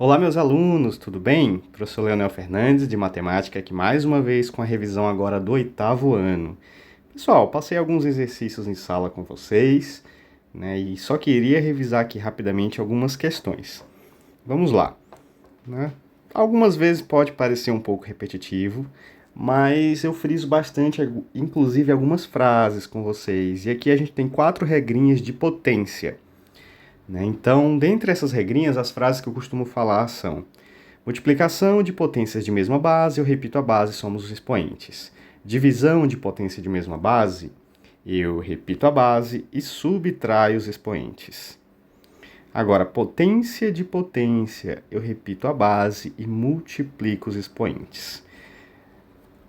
Olá, meus alunos, tudo bem? Professor Leonel Fernandes, de Matemática, aqui mais uma vez com a revisão agora do 8º ano. Pessoal, passei alguns exercícios em sala com vocês, né, e só queria revisar aqui rapidamente algumas questões. Vamos lá, né? Algumas vezes pode parecer um pouco repetitivo, mas eu friso bastante, inclusive algumas frases com vocês. E aqui a gente tem 4 regrinhas de potência, né? Então, dentre essas regrinhas, as frases que eu costumo falar são: multiplicação de potências de mesma base, eu repito a base, somos os expoentes. Divisão de potência de mesma base, eu repito a base e subtraio os expoentes. Agora, potência de potência, eu repito a base e multiplico os expoentes.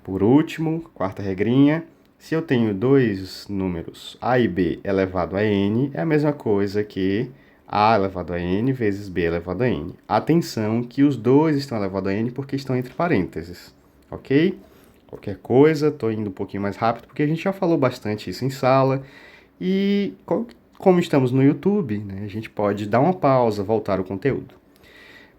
Por último, quarta regrinha, se eu tenho dois números a e b elevado a n, é a mesma coisa que a elevado a n vezes b elevado a n. Atenção que os dois estão elevados a n porque estão entre parênteses, ok? Qualquer coisa, estou indo um pouquinho mais rápido porque a gente já falou bastante isso em sala. E como estamos no YouTube, né, a gente pode dar uma pausa, voltar o conteúdo.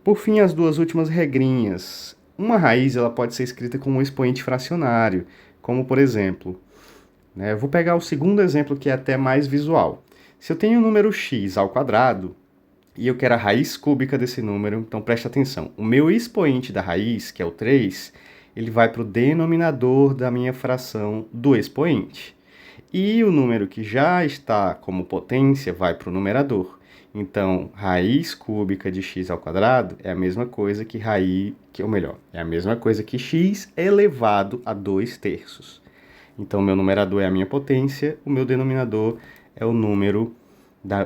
Por fim, as duas últimas regrinhas. Uma raiz ela pode ser escrita como um expoente fracionário, como por exemplo, né, eu vou pegar o segundo exemplo que é até mais visual. Se eu tenho o número x ao quadrado e eu quero a raiz cúbica desse número, então preste atenção. O meu expoente da raiz, que é o 3, ele vai para o denominador da minha fração do expoente. E o número que já está como potência vai para o numerador. Então, raiz cúbica de x ao quadrado é a mesma coisa que é a mesma coisa que x elevado a 2/3. Então, meu numerador é a minha potência, o meu denominador é o número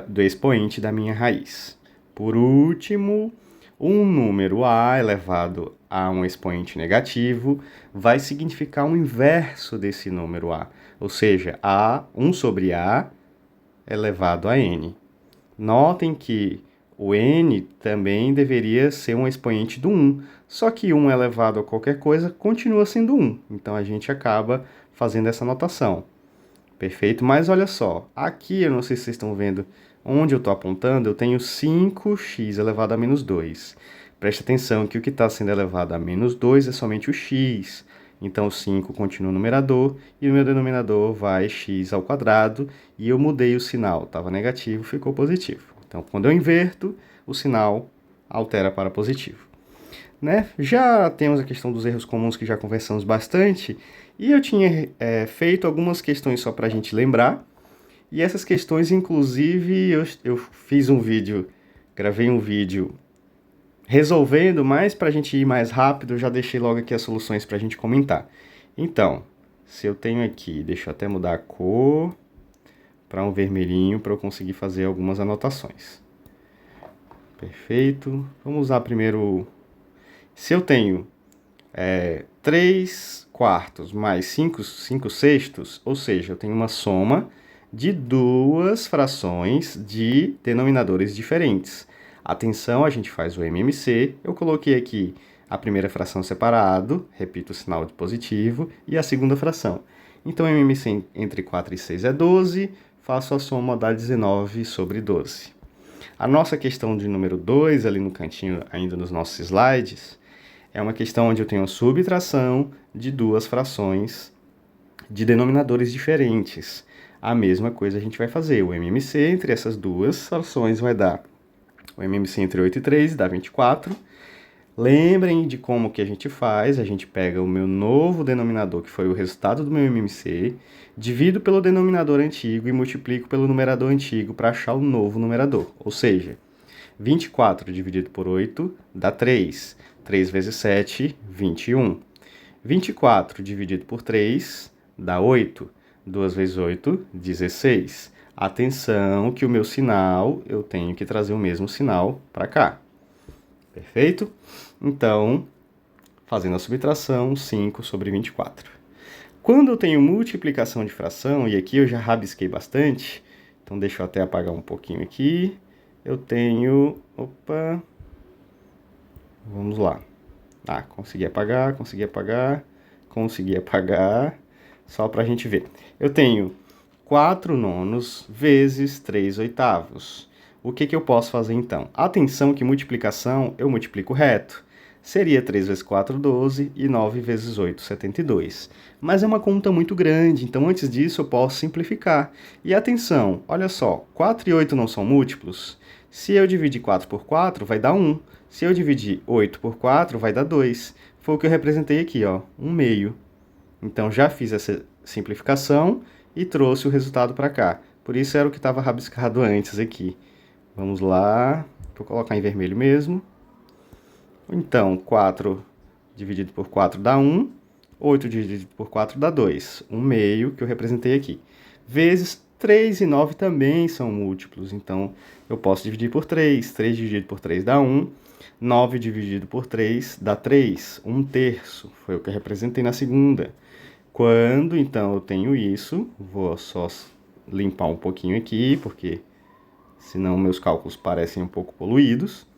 do expoente da minha raiz. Por último, um número a elevado a um expoente negativo vai significar o inverso desse número a, ou seja, 1 sobre a elevado a n. Notem que o n também deveria ser um expoente do 1, só que 1 elevado a qualquer coisa continua sendo 1, então a gente acaba fazendo essa notação. Perfeito? Mas olha só, aqui eu não sei se vocês estão vendo onde eu estou apontando, eu tenho 5x elevado a menos 2. Preste atenção que o que está sendo elevado a menos 2 é somente o x. Então, o 5 continua no numerador e o meu denominador vai x ao quadrado e eu mudei o sinal. Estava negativo, ficou positivo. Então, quando eu inverto, o sinal altera para positivo. Né? Já temos a questão dos erros comuns que já conversamos bastante e eu tinha feito algumas questões só para a gente lembrar. E essas questões, inclusive, eu fiz um vídeo, gravei um vídeo resolvendo, mas para a gente ir mais rápido, eu já deixei logo aqui as soluções para a gente comentar. Então, se eu tenho aqui, deixa eu até mudar a cor para um vermelhinho para eu conseguir fazer algumas anotações. Perfeito. Vamos usar primeiro. Se eu tenho 3 quartos mais 5 sextos, ou seja, eu tenho uma soma de duas frações de denominadores diferentes. Atenção, a gente faz o MMC. Eu coloquei aqui a primeira fração separado, repito o sinal de positivo, e a segunda fração. Então, MMC entre 4 e 6 é 12, faço a soma, dá 19 sobre 12. A nossa questão de número 2, ali no cantinho, ainda nos nossos slides, é uma questão onde eu tenho a subtração de duas frações de denominadores diferentes. A mesma coisa a gente vai fazer. O MMC entre essas duas frações vai dar o MMC entre 8 e 3 dá 24. Lembrem de como que a gente faz. A gente pega o meu novo denominador, que foi o resultado do meu MMC, divido pelo denominador antigo e multiplico pelo numerador antigo para achar o novo numerador. Ou seja, 24 dividido por 8 dá 3. 3 vezes 7, 21. 24 dividido por 3 dá 8. 2 vezes 8, 16. Atenção que o meu sinal, eu tenho que trazer o mesmo sinal para cá. Perfeito? Então, fazendo a subtração, 5 sobre 24. Quando eu tenho multiplicação de fração, e aqui eu já rabisquei bastante, então deixa eu até apagar um pouquinho aqui. Eu tenho... Opa! Vamos lá. Consegui apagar. Só para a gente ver. Eu tenho 4 nonos vezes 3 oitavos. o que eu posso fazer então? Atenção que multiplicação eu multiplico reto. Seria 3 vezes 4, 12 e 9 vezes 8, 72. Mas é uma conta muito grande, então antes disso eu posso simplificar. E atenção, olha só, 4 e 8 não são múltiplos? Se eu dividir 4 por 4, vai dar 1. Se eu dividir 8 por 4, vai dar 2. Foi o que eu representei aqui, ó, 1 meio. Então já fiz essa simplificação e trouxe o resultado para cá. Por isso era o que estava rabiscado antes aqui. Vamos lá, vou colocar em vermelho mesmo. Então, 4 dividido por 4 dá 1, 8 dividido por 4 dá 2, 1 meio que eu representei aqui. Vezes 3 e 9 também são múltiplos, então eu posso dividir por 3, 3 dividido por 3 dá 1, 9 dividido por 3 dá 3, 1 terço, foi o que eu representei na segunda. Quando, então, eu tenho isso, vou só limpar um pouquinho aqui, porque senão meus cálculos parecem um pouco poluídos.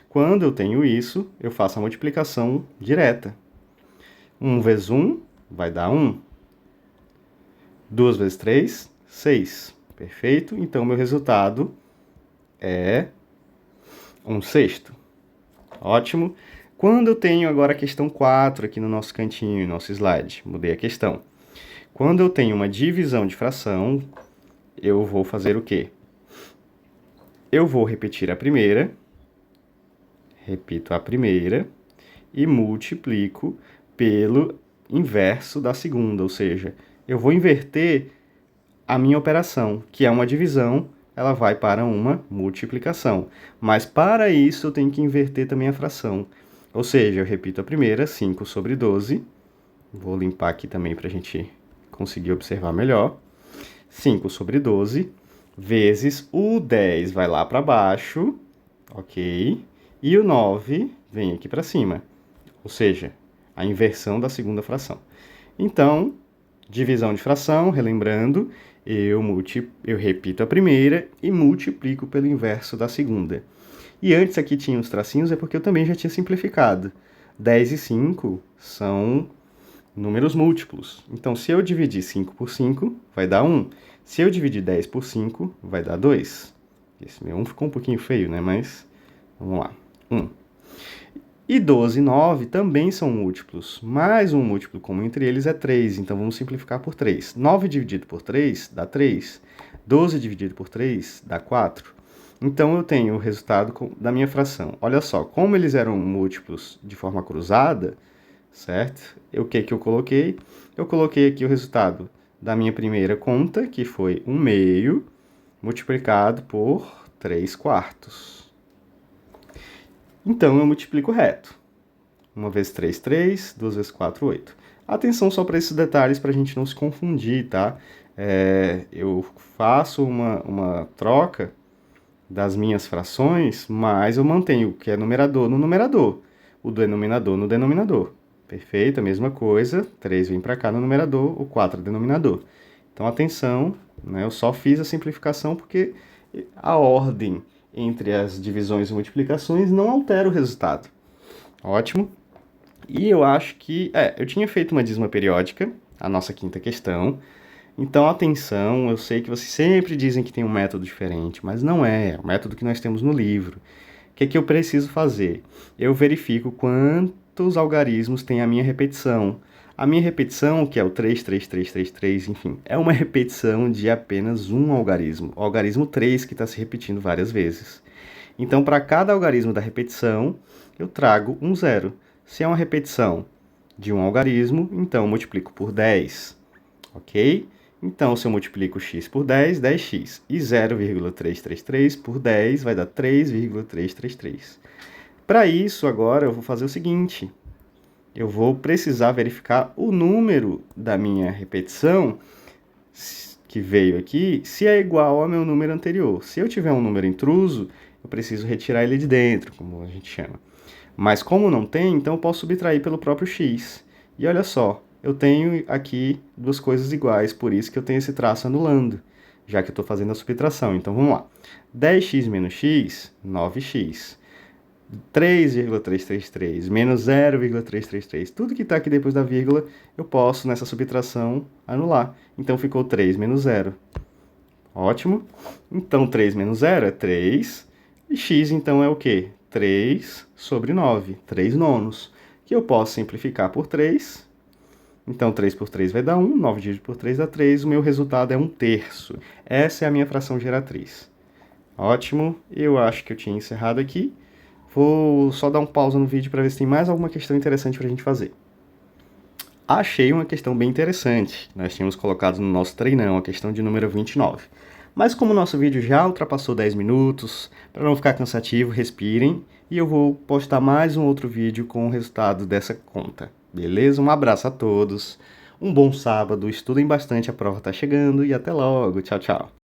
Quando eu tenho isso, eu faço a multiplicação direta. 1 vezes 1 vai dar 1. 2 vezes 3, 6. Perfeito? Então, meu resultado é 1/6. Ótimo. Quando eu tenho agora a questão 4 aqui no nosso cantinho, no nosso slide, mudei a questão. Quando eu tenho uma divisão de fração, eu vou fazer o quê? Eu vou repetir a primeira, repito a primeira, e multiplico pelo inverso da segunda, ou seja, eu vou inverter a minha operação, que é uma divisão, ela vai para uma multiplicação. Mas para isso eu tenho que inverter também a fração. Ou seja, eu repito a primeira, 5 sobre 12. Vou limpar aqui também para a gente conseguir observar melhor. 5 sobre 12, vezes o 10 vai lá para baixo, ok? E o 9 vem aqui para cima, ou seja, a inversão da segunda fração. Então, divisão de fração, relembrando, eu repito a primeira e multiplico pelo inverso da segunda. E antes aqui tinha os tracinhos, é porque eu também já tinha simplificado. 10 e 5 são números múltiplos. Então, se eu dividir 5 por 5, vai dar 1. Se eu dividir 10 por 5, vai dar 2. Esse meu 1 ficou um pouquinho feio, né? Mas, vamos lá. 1. E 12 e 9 também são múltiplos, mas um múltiplo comum entre eles é 3, então vamos simplificar por 3. 9 dividido por 3 dá 3. 12 dividido por 3 dá 4. Então eu tenho o resultado da minha fração. Olha só, como eles eram múltiplos de forma cruzada, certo? O que eu coloquei? Eu coloquei aqui o resultado da minha primeira conta, que foi 1 meio, multiplicado por 3 quartos. Então, eu multiplico reto. 1 vezes 3, 3. 2 vezes 4, 8. Atenção só para esses detalhes para a gente não se confundir, tá? Eu faço uma troca das minhas frações, mas eu mantenho o que é numerador no numerador, o denominador no denominador. Perfeito? A mesma coisa, 3 vem para cá no numerador, o 4 é denominador. Então, atenção, né? Eu só fiz a simplificação porque a ordem entre as divisões e multiplicações não altera o resultado. Ótimo. E eu acho que... eu tinha feito uma dízima periódica, a nossa quinta questão. Então, atenção, eu sei que vocês sempre dizem que tem um método diferente, mas não é o método que nós temos no livro. O que é que eu preciso fazer? Eu verifico quantos algarismos tem a minha repetição. A minha repetição, que é o 3, 3, 3, 3, 3, enfim, é uma repetição de apenas um algarismo. O algarismo 3 que está se repetindo várias vezes. Então, para cada algarismo da repetição, eu trago um zero. Se é uma repetição de um algarismo, então eu multiplico por 10, ok? Então, se eu multiplico x por 10, 10x. E 0,333 por 10 vai dar 3,333. Para isso, agora, eu vou fazer o seguinte. Eu vou precisar verificar o número da minha repetição, que veio aqui, se é igual ao meu número anterior. Se eu tiver um número intruso, eu preciso retirar ele de dentro, como a gente chama. Mas como não tem, então eu posso subtrair pelo próprio x. E olha só, eu tenho aqui duas coisas iguais, por isso que eu tenho esse traço anulando, já que eu estou fazendo a subtração. Então vamos lá. 10x menos x, 9x. 3,333 menos 0,333. Tudo que está aqui depois da vírgula, eu posso, nessa subtração, anular. Então ficou 3 menos 0. Ótimo. Então, 3 menos 0 é 3. E x, então, é o quê? 3 sobre 9, 3 nonos, que eu posso simplificar por 3. Então, 3 por 3 vai dar 1, 9 dividido por 3 dá 3, o meu resultado é 1/3. Essa é a minha fração geratriz. Ótimo, eu acho que eu tinha encerrado aqui. Vou só dar um pausa no vídeo para ver se tem mais alguma questão interessante para a gente fazer. Achei uma questão bem interessante. Nós tínhamos colocado no nosso treinão a questão de número 29. Mas como o nosso vídeo já ultrapassou 10 minutos, para não ficar cansativo, respirem e eu vou postar mais um outro vídeo com o resultado dessa conta. Beleza? Um abraço a todos, um bom sábado, estudem bastante, a prova está chegando e até logo. Tchau, tchau.